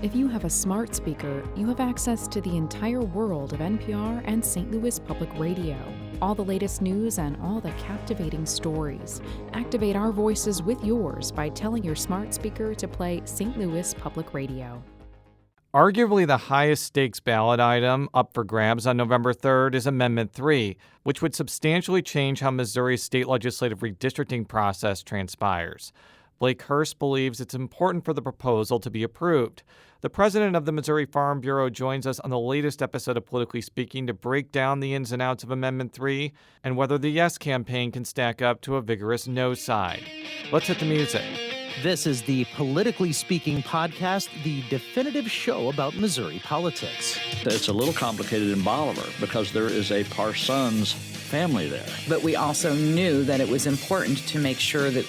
If you have a smart speaker, you have access to the entire world of NPR and St. Louis Public Radio. All the latest news and all the captivating stories. Activate our voices with yours by telling your smart speaker to play St. Louis Public Radio. Arguably the highest stakes ballot item up for grabs on November 3rd is Amendment 3, which would substantially change how Missouri's state legislative redistricting process transpires. Blake Hurst believes it's important for the proposal to be approved. The president of the Missouri Farm Bureau joins us on the latest episode of Politically Speaking to break down the ins and outs of Amendment 3 and whether the Yes campaign can stack up to a vigorous No side. Let's hit the music. This is the Politically Speaking podcast, the definitive show about Missouri politics. It's a little complicated in Bolivar because there is a Parsons family there. But we also knew that it was important to make sure that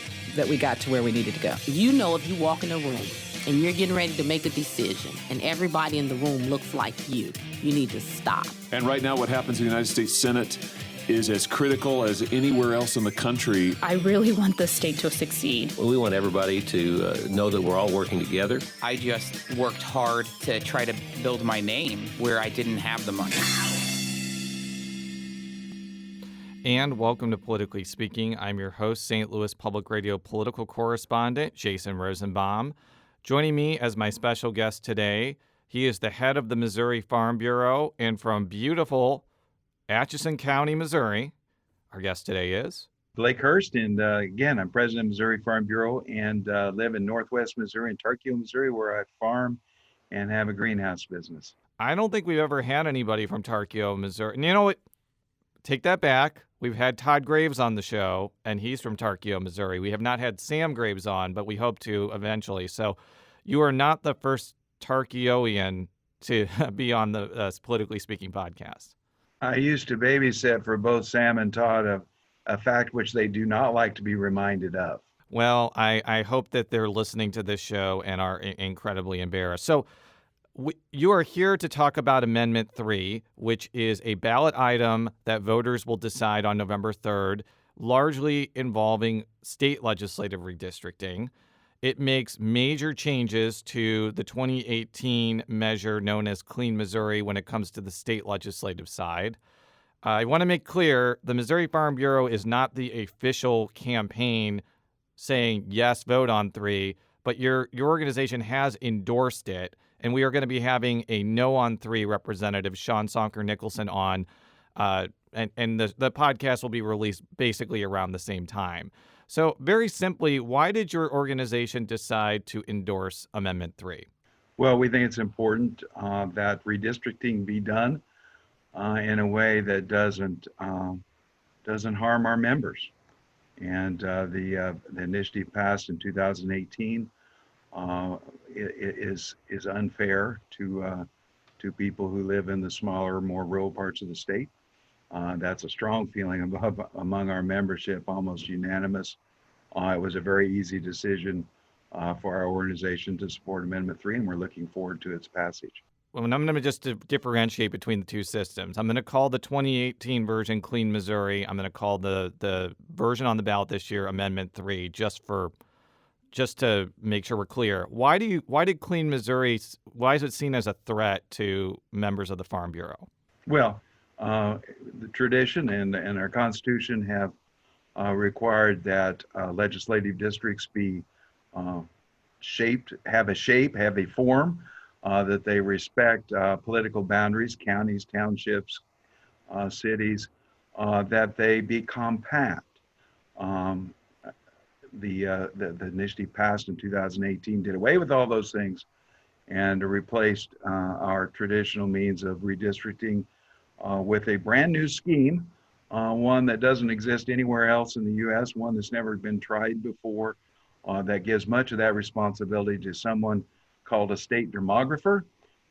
we got to where we needed to go. You know, if you walk in a room and you're getting ready to make a decision and everybody in the room looks like you need to stop. And right now what happens in the United States Senate is as critical as anywhere else in the country. I really want the state to succeed. Well, we want everybody to know that we're all working together. I just worked hard to try to build my name where I didn't have the money. And welcome to Politically Speaking. I'm your host, St. Louis Public Radio political correspondent, Jason Rosenbaum. Joining me as my special guest today, he is the head of the Missouri Farm Bureau, and from beautiful Atchison County, Missouri, our guest today is Blake Hurst, and again, I'm president of Missouri Farm Bureau and live in Northwest Missouri, in Tarkio, Missouri, where I farm and have a greenhouse business. I don't think we've ever had anybody from Tarkio, Missouri. And you know what? Take that back. We've had Todd Graves on the show, and he's from Tarkio, Missouri. We have not had Sam Graves on, but we hope to eventually. So you are not the first Tarkioian to be on the Politically Speaking podcast. I used to babysit for both Sam and Todd, a fact which they do not like to be reminded of. Well, I hope that they're listening to this show and are incredibly embarrassed. So you are here to talk about Amendment 3, which is a ballot item that voters will decide on November 3rd, largely involving state legislative redistricting. It makes major changes to the 2018 measure known as Clean Missouri when it comes to the state legislative side. I want to make clear the Missouri Farm Bureau is not the official campaign saying, yes, vote on 3, but your organization has endorsed it. And we are going to be having a No on 3 representative, Sean Sonker Nicholson, on, and the podcast will be released basically around the same time. So very simply, why did your organization decide to endorse Amendment 3? Well, we think it's important that redistricting be done in a way that doesn't harm our members. And the initiative passed in 2018. It is unfair to people who live in the smaller, more rural parts of the state. That's a strong feeling among our membership, almost unanimous. It was a very easy decision for our organization to support Amendment 3, and we're looking forward to its passage. Well, and I'm going to just differentiate between the two systems. I'm going to call the 2018 version Clean Missouri. I'm going to call the version on the ballot this year Amendment 3, just to make sure we're clear. Why did Clean Missouri, why is it seen as a threat to members of the Farm Bureau? Well, the tradition and our Constitution have required that legislative districts be have a form, that they respect political boundaries, counties, townships, cities, that they be compact. The initiative passed in 2018 did away with all those things and replaced our traditional means of redistricting with a brand new scheme, one that doesn't exist anywhere else in the U.S., one that's never been tried before, that gives much of that responsibility to someone called a state demographer,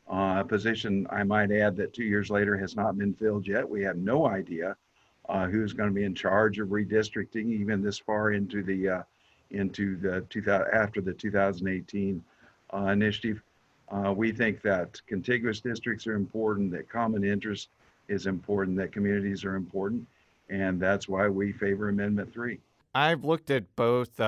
a position, I might add, that 2 years later has not been filled yet. We have no idea who's going to be in charge of redistricting even this far into the after the 2018 initiative. We think that contiguous districts are important, that common interest is important, that communities are important, and that's why we favor Amendment 3. I've looked at both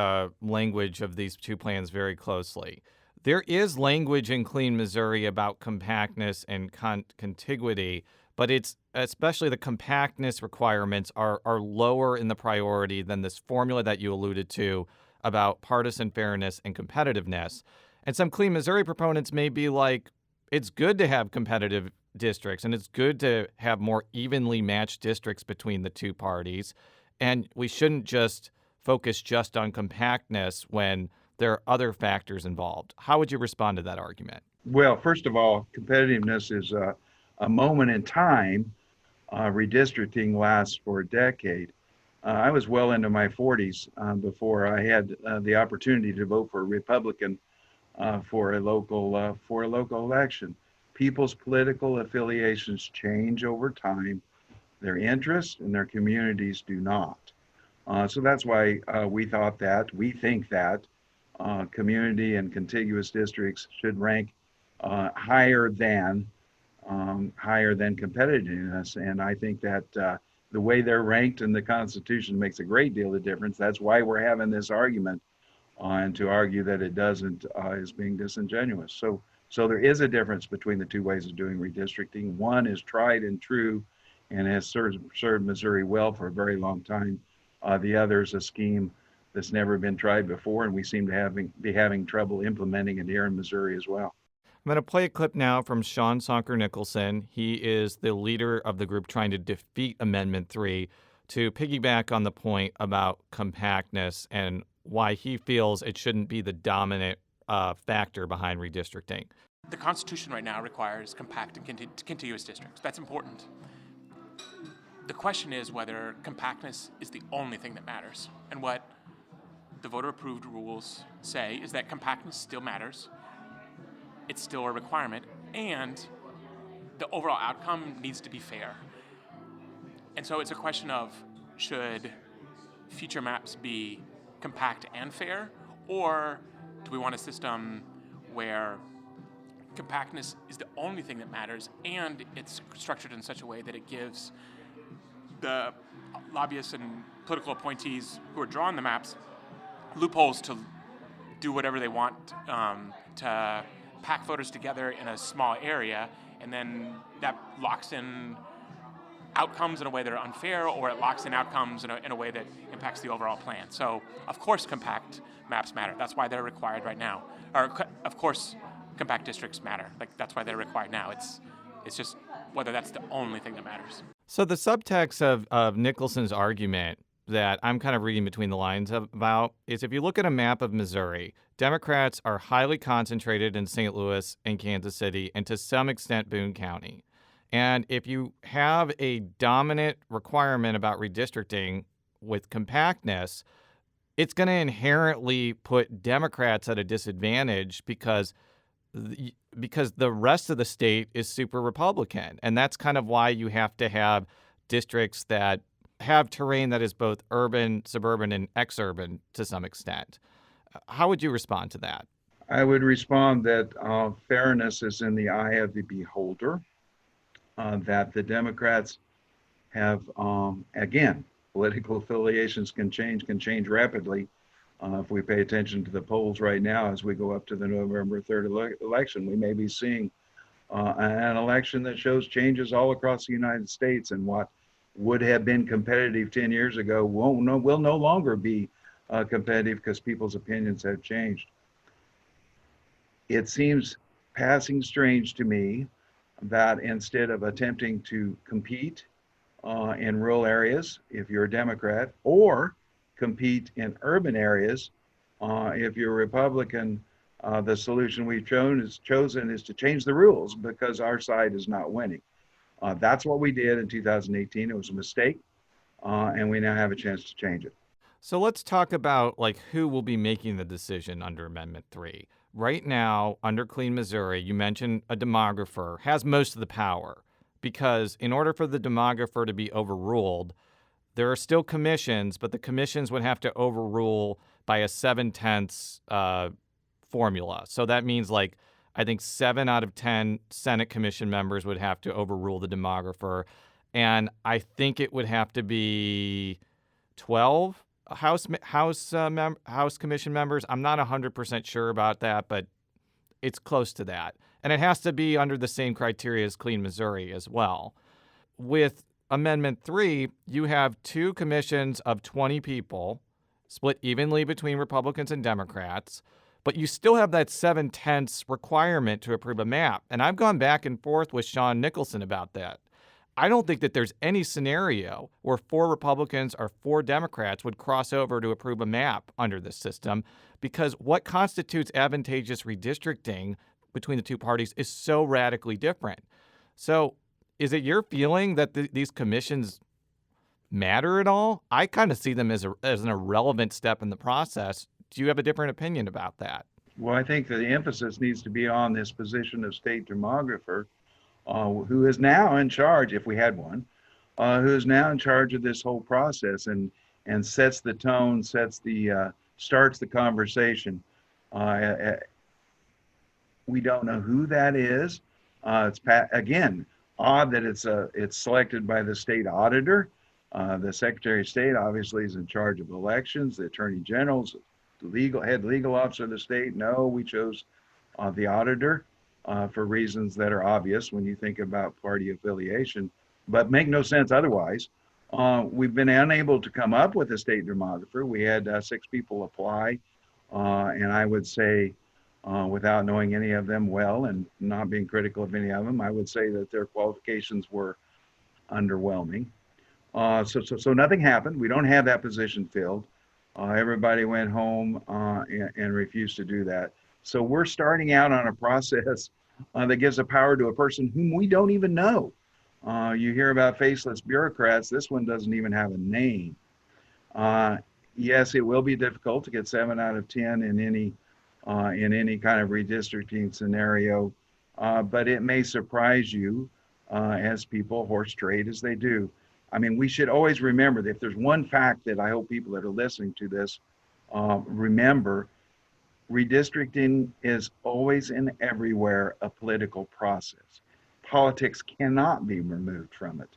language of these two plans very closely. There is language in Clean Missouri about compactness and contiguity, but it's especially the compactness requirements are lower in the priority than this formula that you alluded to about partisan fairness and competitiveness. And some Clean Missouri proponents may be like, it's good to have competitive districts and it's good to have more evenly matched districts between the two parties. And we shouldn't just focus just on compactness when there are other factors involved. How would you respond to that argument? Well, first of all, competitiveness is a moment in time. Redistricting lasts for a decade. I was well into my 40s before I had the opportunity to vote for a Republican for a local election. People's political affiliations change over time. Their interests and their communities do not. So that's why we think that community and contiguous districts should rank higher than competitiveness. And I think that the way they're ranked in the Constitution makes a great deal of difference. That's why we're having this argument, and to argue that it doesn't is being disingenuous. So there is a difference between the two ways of doing redistricting. One is tried and true and has served Missouri well for a very long time. The other is a scheme that's never been tried before, and we seem to be having trouble implementing it here in Missouri as well. I'm going to play a clip now from Sean Sonker Nicholson. He is the leader of the group trying to defeat Amendment 3, to piggyback on the point about compactness and why he feels it shouldn't be the dominant factor behind redistricting. The Constitution right now requires compact and contiguous districts. That's important. The question is whether compactness is the only thing that matters. And what the voter-approved rules say is that compactness still matters. It's still a requirement, and the overall outcome needs to be fair. And so it's a question of, should future maps be compact and fair, or do we want a system where compactness is the only thing that matters, and it's structured in such a way that it gives the lobbyists and political appointees who are drawing the maps loopholes to do whatever they want to pack voters together in a small area, and then that locks in outcomes in a way that are unfair, or it locks in outcomes in a way that impacts the overall plan. So, of course, compact maps matter. That's why they're required right now. Or, of course, compact districts matter. Like, that's why they're required now. It's just whether that's the only thing that matters. So the subtext of Nicholson's argument that I'm kind of reading between the lines about is, if you look at a map of Missouri, Democrats are highly concentrated in St. Louis and Kansas City, and to some extent Boone County. And if you have a dominant requirement about redistricting with compactness, it's going to inherently put Democrats at a disadvantage because the rest of the state is super Republican. And that's kind of why you have to have districts that have terrain that is both urban, suburban, and exurban to some extent. How would you respond to that? I would respond that fairness is in the eye of the beholder, that the Democrats have, again, political affiliations can change rapidly. If we pay attention to the polls right now as we go up to the November 3rd election, we may be seeing an election that shows changes all across the United States, and what would have been competitive 10 years ago will no longer be competitive because people's opinions have changed. It seems passing strange to me that instead of attempting to compete in rural areas, if you're a Democrat, or compete in urban areas, if you're a Republican, the solution we've chosen is to change the rules because our side is not winning. That's what we did in 2018. It was a mistake, and we now have a chance to change it. So let's talk about who will be making the decision under Amendment 3. Right now, under Clean Missouri, you mentioned a demographer has most of the power, because in order for the demographer to be overruled, there are still commissions, but the commissions would have to overrule by a 7/10 formula. So that means I think 7 out of 10 Senate commission members would have to overrule the demographer. And I think it would have to be 12 House commission members. I'm not 100% sure about that, but it's close to that. And it has to be under the same criteria as Clean Missouri as well. With Amendment 3, you have 2 commissions of 20 people, split evenly between Republicans and Democrats, but you still have that 7/10 requirement to approve a map. And I've gone back and forth with Sean Nicholson about that. I don't think that there's any scenario where 4 Republicans or 4 Democrats would cross over to approve a map under this system, because what constitutes advantageous redistricting between the 2 parties is so radically different. So is it your feeling that these commissions matter at all? I kind of see them as an irrelevant step in the process. Do you have a different opinion about that? Well, I think the emphasis needs to be on this position of state demographer, who is now in charge, if we had one, who is now in charge of this whole process and sets the tone, starts the conversation. We don't know who that is. Again, odd that it's selected by the state auditor. The Secretary of State obviously is in charge of elections. The Attorney General's the head legal officer of the state. No, we chose the auditor for reasons that are obvious when you think about party affiliation, but make no sense otherwise. We've been unable to come up with a state demographer. We had 6 people apply, and I would say, without knowing any of them well and not being critical of any of them, I would say that their qualifications were underwhelming. So nothing happened. We don't have that position filled. Everybody went home and refused to do that. So we're starting out on a process that gives a power to a person whom we don't even know. You hear about faceless bureaucrats. This one doesn't even have a name. Yes, it will be difficult to get 7 out of 10 in any kind of redistricting scenario, but it may surprise you as people horse trade as they do. I mean, we should always remember that if there's one fact that I hope people that are listening to this remember, redistricting is always and everywhere a political process. Politics cannot be removed from it.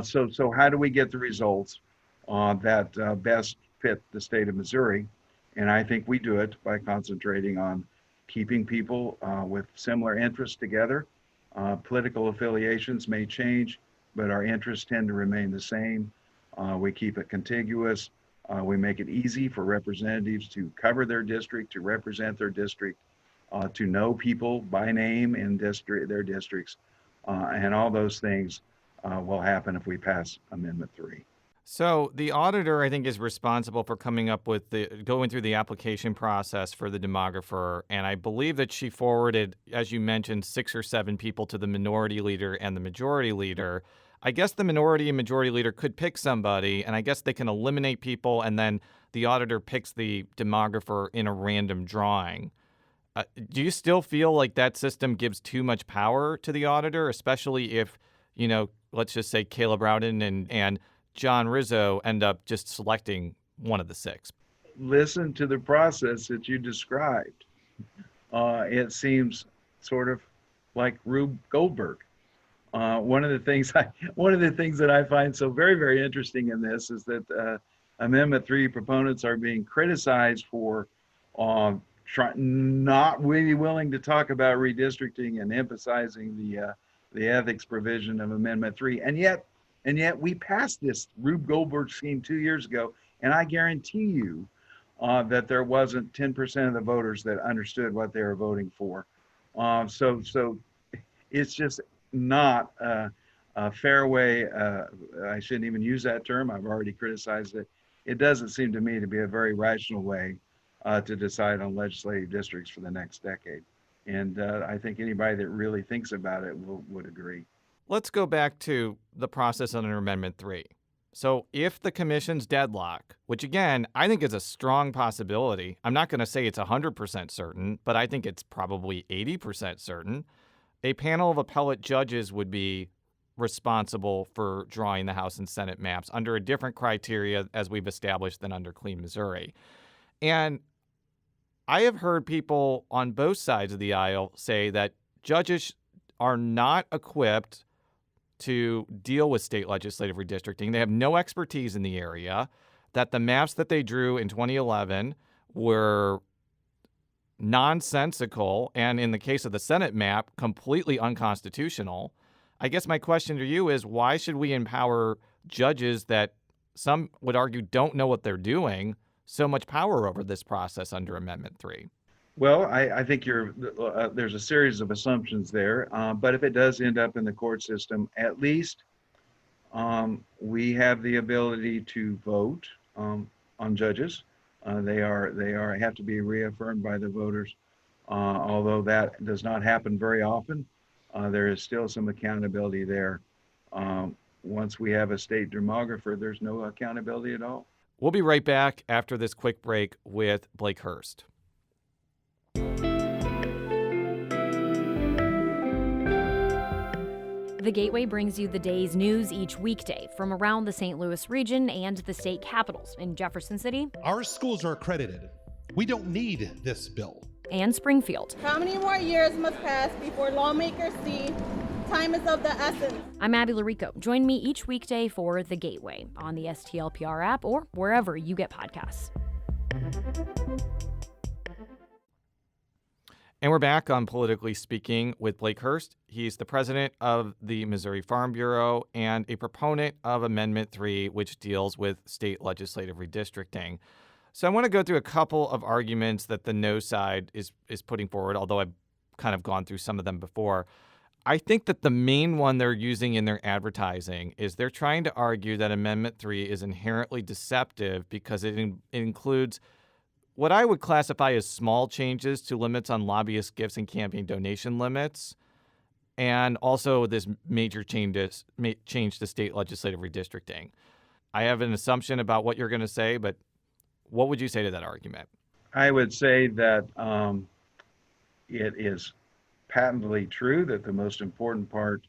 So how do we get the results that best fit the state of Missouri? And I think we do it by concentrating on keeping people with similar interests together. Political affiliations may change, but our interests tend to remain the same. We keep it contiguous. We make it easy for representatives to cover their district, to represent their district, to know people by name in their districts. And all those things will happen if we pass Amendment 3. So the auditor, I think, is responsible for coming up with going through the application process for the demographer. And I believe that she forwarded, as you mentioned, 6 or 7 people to the minority leader and the majority leader. I guess the minority and majority leader could pick somebody, and I guess they can eliminate people, and then the auditor picks the demographer in a random drawing. Do you still feel like that system gives too much power to the auditor, especially if, let's just say Caleb Rowden and John Rizzo end up just selecting one of the 6? Listen to the process that you described. It seems sort of like Rube Goldberg. One of the things that I find so very, very interesting in this is that Amendment 3 proponents are being criticized for not really willing to talk about redistricting and emphasizing the ethics provision of Amendment 3, and yet we passed this Rube Goldberg scheme 2 years ago, and I guarantee you that there wasn't 10% of the voters that understood what they were voting for. So it's just not a fair way. I shouldn't even use that term. I've already criticized it. It doesn't seem to me to be a very rational way to decide on legislative districts for the next decade. And I think anybody that really thinks about it would agree. Let's go back to the process under Amendment 3. So if the commission's deadlock, which again, I think is a strong possibility, I'm not going to say it's 100% certain, but I think it's probably 80% certain, a panel of appellate judges would be responsible for drawing the House and Senate maps under a different criteria as we've established than under Clean Missouri. And I have heard people on both sides of the aisle say that judges are not equipped to deal with state legislative redistricting. They have no expertise in the area, that the maps that they drew in 2011 were nonsensical, and in the case of the Senate map, completely unconstitutional. I guess my question to you is, why should we empower judges that some would argue don't know what they're doing so much power over this process under Amendment 3? Well, I think there's a series of assumptions there, but if it does end up in the court system, at least we have the ability to vote on judges. They have to be reaffirmed by the voters. Although that does not happen very often, there is still some accountability there. Once we have a state demographer, there's no accountability at all. We'll be right back after this quick break with Blake Hurst. The Gateway brings you the day's news each weekday from around the St. Louis region and the state capitals in Jefferson City. Our schools are accredited. We don't need this bill. And Springfield. How many more years must pass before lawmakers see time is of the essence? I'm Abby Larico. Join me each weekday for The Gateway on the STLPR app or wherever you get podcasts. And we're back on Politically Speaking with Blake Hurst. He's the president of the Missouri Farm Bureau and a proponent of Amendment 3, which deals with state legislative redistricting. So I want to go through a couple of arguments that the no side is putting forward, although I've kind of gone through some of them before. I think that the main one they're using in their advertising is they're trying to argue that Amendment 3 is inherently deceptive because it includes what I would classify as small changes to limits on lobbyist gifts and campaign donation limits, and also this major change to state legislative redistricting. I have an assumption about what you're going to say, but what would you say to that argument? I would say that it is patently true that the most important part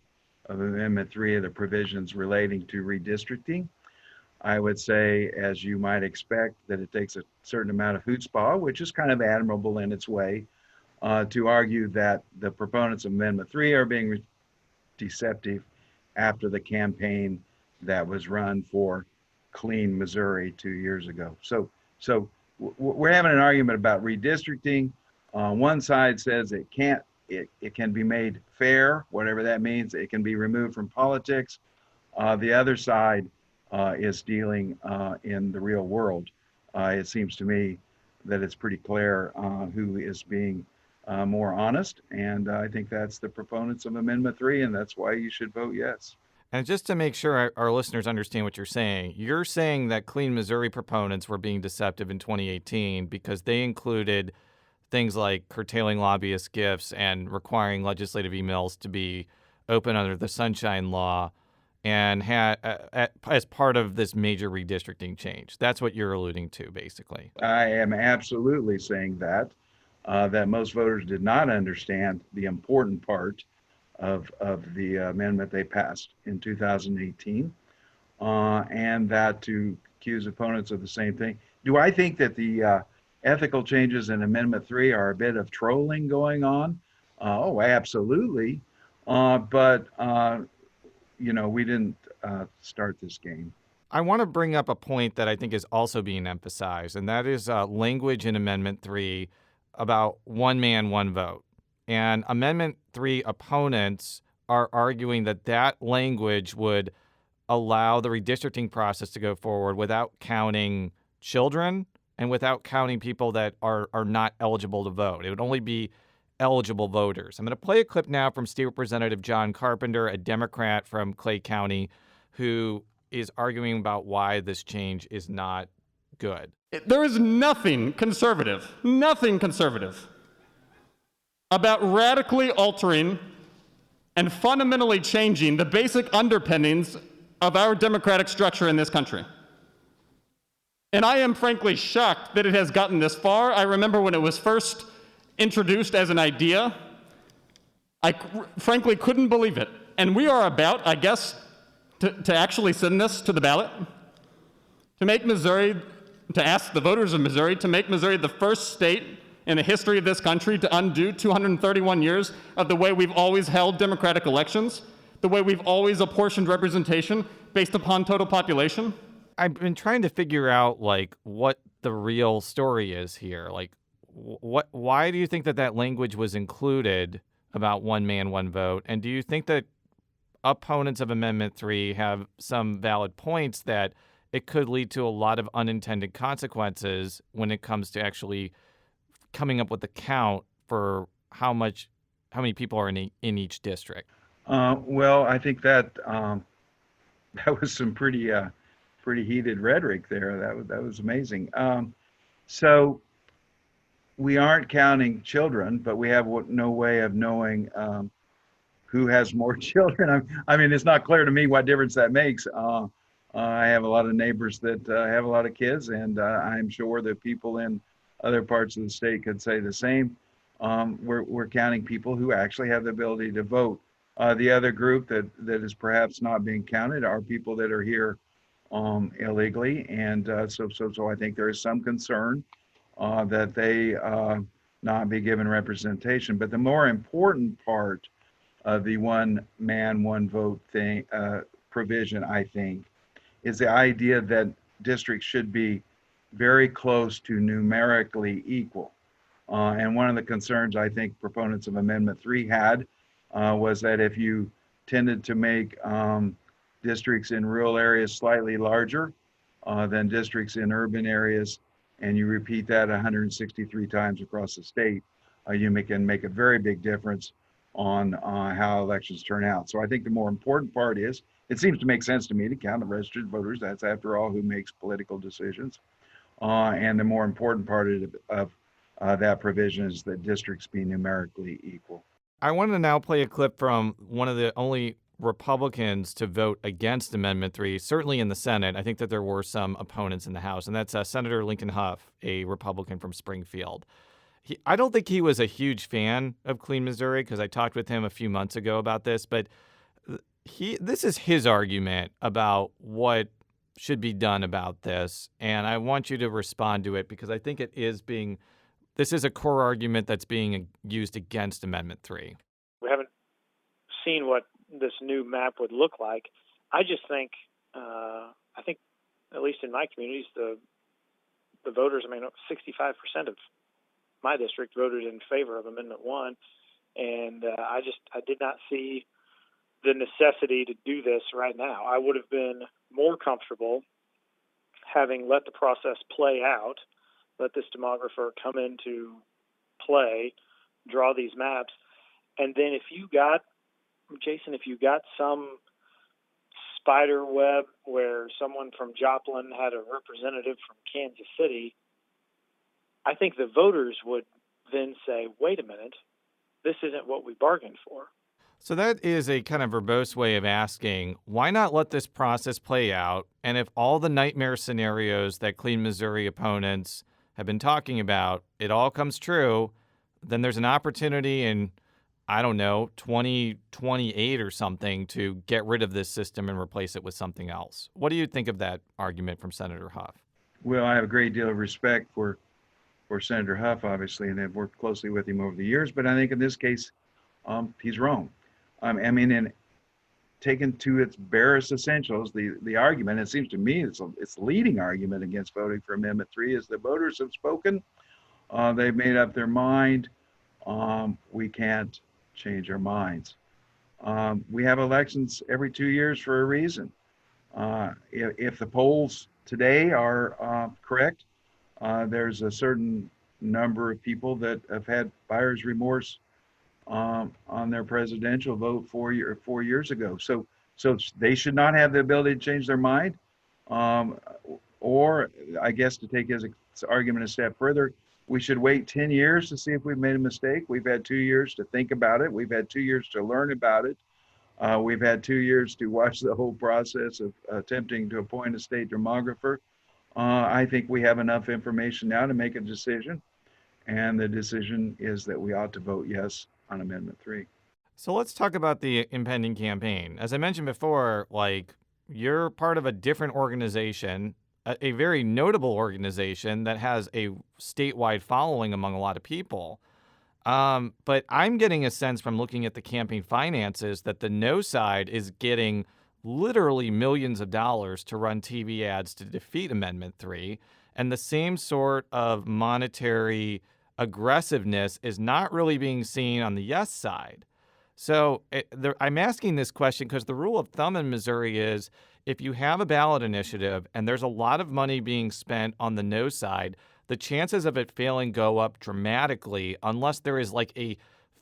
of Amendment 3 are the provisions relating to redistricting. I would say, as you might expect, that it takes a certain amount of chutzpah, which is kind of admirable in its way, to argue that the proponents of Amendment 3 are being deceptive after the campaign that was run for Clean Missouri 2 years ago. So we're having an argument about redistricting. One side says it can be made fair, whatever that means. It can be removed from politics. The other side is dealing in the real world. It seems to me that it's pretty clear who is being more honest, and I think that's the proponents of Amendment 3, and that's why you should vote yes. And just to make sure our listeners understand what you're saying that Clean Missouri proponents were being deceptive in 2018 because they included things like curtailing lobbyist gifts and requiring legislative emails to be open under the Sunshine Law, and as part of this major redistricting change. That's what you're alluding to, basically. I am absolutely saying that most voters did not understand the important part of the amendment they passed in 2018, and that to accuse opponents of the same thing. Do I think that the ethical changes in Amendment 3 are a bit of trolling going on? Oh, absolutely. But we didn't start this game. I want to bring up a point that I think is also being emphasized, and that is language in Amendment 3 about one man, one vote. And Amendment 3 opponents are arguing that language would allow the redistricting process to go forward without counting children and without counting people that are not eligible to vote. It would only be eligible voters. I'm going to play a clip now from State Representative John Carpenter, a Democrat from Clay County, who is arguing about why this change is not good. There is nothing conservative about radically altering and fundamentally changing the basic underpinnings of our democratic structure in this country. And I am frankly shocked that it has gotten this far. I remember when it was first introduced as an idea, I frankly couldn't believe it. And we are about, I guess, to actually send this to the ballot, to ask the voters of Missouri to make Missouri the first state in the history of this country to undo 231 years of the way we've always held democratic elections, the way we've always apportioned representation based upon total population. I've been trying to figure out what the real story is here. Why do you think that language was included about one man, one vote? And do you think that opponents of Amendment 3 have some valid points that it could lead to a lot of unintended consequences when it comes to actually coming up with the count for how many people are in each district? Well, I think that that was some pretty heated rhetoric there. That was amazing. So we aren't counting children, but we have no way of knowing who has more children. I mean, it's not clear to me what difference that makes. I have a lot of neighbors that have a lot of kids, and I'm sure that people in other parts of the state could say the same. We're counting people who actually have the ability to vote. The other group that is perhaps not being counted are people that are here illegally, and so I think there is some concern that they not be given representation. But the more important part of the one man, one vote thing provision, I think, is the idea that districts should be very close to numerically equal. And one of the concerns I think proponents of Amendment 3 had was that if you tended to make districts in rural areas slightly larger than districts in urban areas, and you repeat that 163 times across the state, you can make a very big difference on how elections turn out. So I think the more important part is, it seems to make sense to me to count the registered voters. That's, after all, who makes political decisions. And the more important part of that provision is that districts be numerically equal. I want to now play a clip from one of the only Republicans to vote against Amendment 3, certainly in the Senate. I think that there were some opponents in the House, and that's Senator Lincoln Huff, a Republican from Springfield. I don't think he was a huge fan of Clean Missouri, because I talked with him a few months ago about this, but this is his argument about what should be done about this, and I want you to respond to it, because I think this is a core argument that's being used against Amendment 3. We haven't seen what this new map would look like. I just think, I think, at least in my communities, the voters, 65% of my district voted in favor of Amendment 1, and I did not see the necessity to do this right now. I would have been more comfortable having let the process play out, let this demographer come into play, draw these maps, and then if you got some spider web where someone from Joplin had a representative from Kansas City, I think the voters would then say, wait a minute, this isn't what we bargained for. So that is a kind of verbose way of asking, why not let this process play out? And if all the nightmare scenarios that Clean Missouri opponents have been talking about, it all comes true, then there's an opportunity in, 2028 or something to get rid of this system and replace it with something else. What do you think of that argument from Senator Huff? Well, I have a great deal of respect for Senator Huff, obviously, and I've worked closely with him over the years, but I think in this case, he's wrong. And taken to its barest essentials, the argument, it seems to me, it's leading argument against voting for Amendment 3 is the voters have spoken. They've made up their mind. We can't change our minds. We have elections every 2 years for a reason. If the polls today are correct, there's a certain number of people that have had buyer's remorse on their presidential vote 4 years ago. So they should not have the ability to change their mind. Or I guess to take his argument a step further, we should wait 10 years to see if we've made a mistake. We've had 2 years to think about it. We've had 2 years to learn about it. We've had 2 years to watch the whole process of attempting to appoint a state demographer. I think we have enough information now to make a decision. And the decision is that we ought to vote yes on Amendment 3. So let's talk about the impending campaign. As I mentioned before, you're part of a different organization, a very notable organization that has a statewide following among a lot of people. But I'm getting a sense from looking at the campaign finances that the no side is getting literally millions of dollars to run TV ads to defeat Amendment 3. And the same sort of monetary aggressiveness is not really being seen on the yes side. So I'm asking this question because the rule of thumb in Missouri is if you have a ballot initiative and there's a lot of money being spent on the no side, the chances of it failing go up dramatically unless there is like a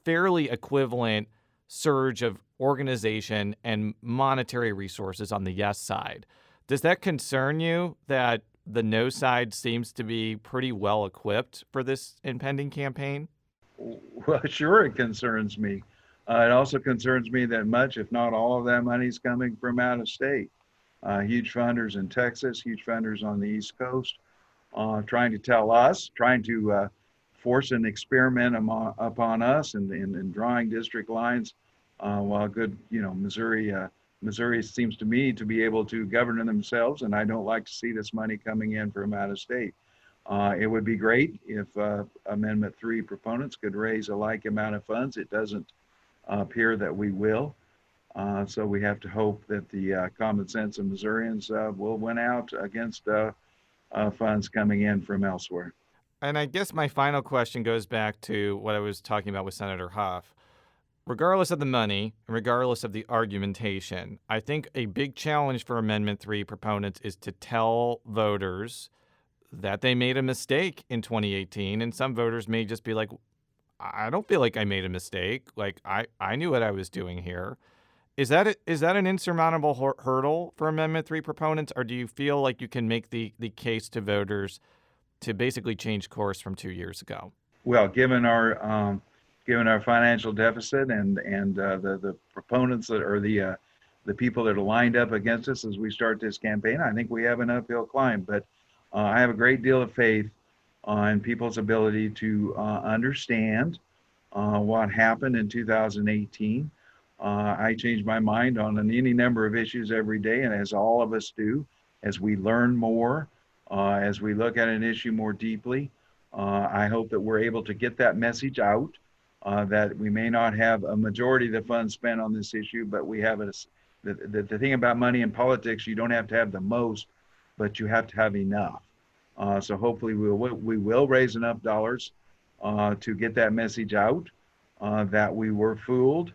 fairly equivalent surge of organization and monetary resources on the yes side. Does that concern you that the no side seems to be pretty well equipped for this impending campaign? Well, sure, it concerns me. It also concerns me that much, if not all of that money is coming from out of state. Huge funders in Texas, huge funders on the East Coast, trying to force an experiment upon us and drawing district lines. While good, Missouri seems to me to be able to govern themselves, and I don't like to see this money coming in from out of state. It would be great if Amendment 3 proponents could raise a like amount of funds. It doesn't appear that we will. So we have to hope that the common sense of Missourians will win out against funds coming in from elsewhere. And I guess my final question goes back to what I was talking about with Senator Huff. Regardless of the money, and regardless of the argumentation, I think a big challenge for Amendment 3 proponents is to tell voters that they made a mistake in 2018. And some voters may just be like, I don't feel like I made a mistake. Like, I knew what I was doing here. Is that an insurmountable hurdle for Amendment 3 proponents, or do you feel like you can make the case to voters to basically change course from 2 years ago? Well, given our financial deficit and the proponents that are the people that are lined up against us as we start this campaign, I think we have an uphill climb. But I have a great deal of faith in people's ability to understand what happened in 2018. I change my mind on any number of issues every day, and as all of us do, as we learn more, as we look at an issue more deeply, I hope that we're able to get that message out, that we may not have a majority of the funds spent on this issue, but we have the thing about money in politics, you don't have to have the most, but you have to have enough. So hopefully we will raise enough dollars to get that message out, that we were fooled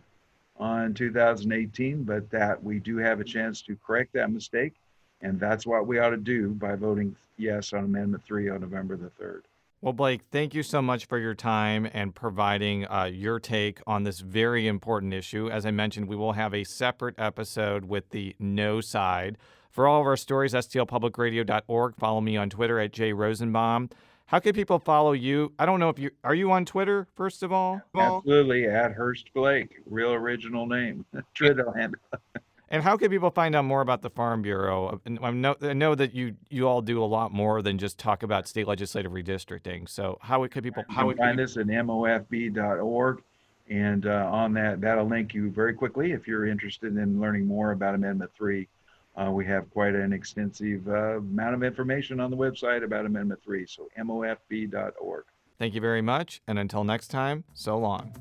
in 2018, but that we do have a chance to correct that mistake. And that's what we ought to do by voting yes on Amendment 3 on November the 3rd. Well, Blake, thank you so much for your time and providing your take on this very important issue. As I mentioned, we will have a separate episode with the no side. For all of our stories, stlpublicradio.org. Follow me on Twitter at @JRosenbaum. How can people follow you? I don't know if are you on Twitter, first of all? Absolutely, at Hurst Blake, real original name, Twitter handle. And how can people find out more about the Farm Bureau? I know that you all do a lot more than just talk about state legislative redistricting. So how could people find us at mofb.org, and on that'll link you very quickly if you're interested in learning more about Amendment 3. We have quite an extensive amount of information on the website about Amendment 3, so mofb.org. Thank you very much, and until next time, so long.